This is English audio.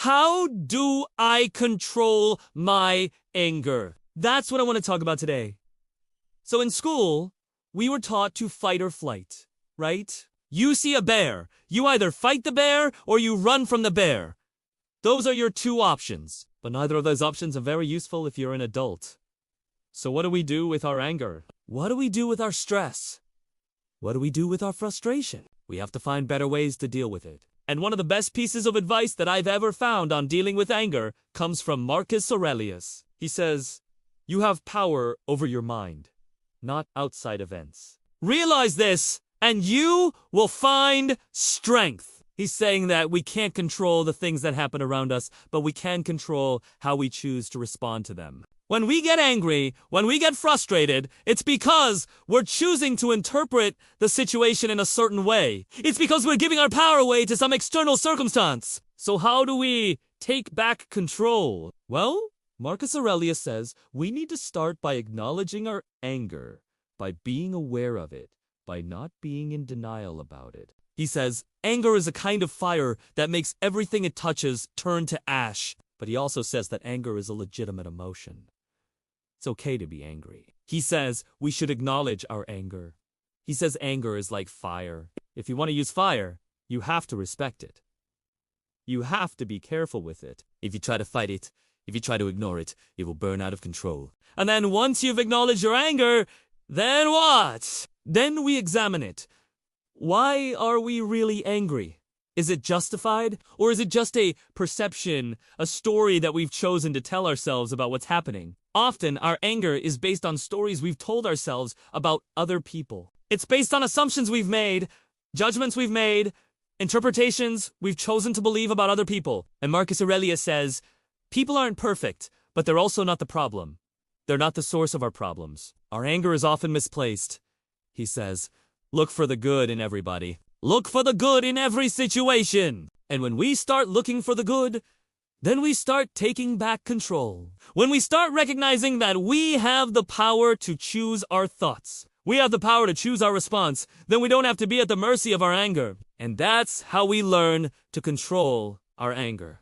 How do I control my anger? That's what I want to talk about today. So in school, we were taught to fight or flight, right? You see a bear. You either fight the bear or you run from the bear. Those are your two options. But neither of those options are very useful if you're an adult. So what do we do with our anger? What do we do with our stress? What do we do with our frustration? We have to find better ways to deal with it. And one of the best pieces of advice that I've ever found on dealing with anger comes from Marcus Aurelius. He says, "You have power over your mind, not outside events. Realize this, and you will find strength." He's saying that we can't control the things that happen around us, but we can control how we choose to respond to them. When we get angry, when we get frustrated, it's because we're choosing to interpret the situation in a certain way. It's because we're giving our power away to some external circumstance. So how do we take back control? Well, Marcus Aurelius says we need to start by acknowledging our anger, by being aware of it, by not being in denial about it. He says anger is a kind of fire that makes everything it touches turn to ash. But he also says that anger is a legitimate emotion. It's okay to be angry. He says we should acknowledge our anger. He says anger is like fire. If you want to use fire, you have to respect it. You have to be careful with it. If you try to fight it, if you try to ignore it, it will burn out of control. And then once you've acknowledged your anger, then what? Then we examine it. Why are we really angry? Is it justified? Or is it just a perception, a story that we've chosen to tell ourselves about what's happening? Often, our anger is based on stories we've told ourselves about other people. It's based on assumptions we've made, judgments we've made, interpretations we've chosen to believe about other people. And Marcus Aurelius says, people aren't perfect, but they're also not the problem. They're not the source of our problems. Our anger is often misplaced. He says, look for the good in everybody. Look for the good in every situation. And when we start looking for the good, then we start taking back control. When we start recognizing that we have the power to choose our thoughts, we have the power to choose our response, then we don't have to be at the mercy of our anger. And that's how we learn to control our anger.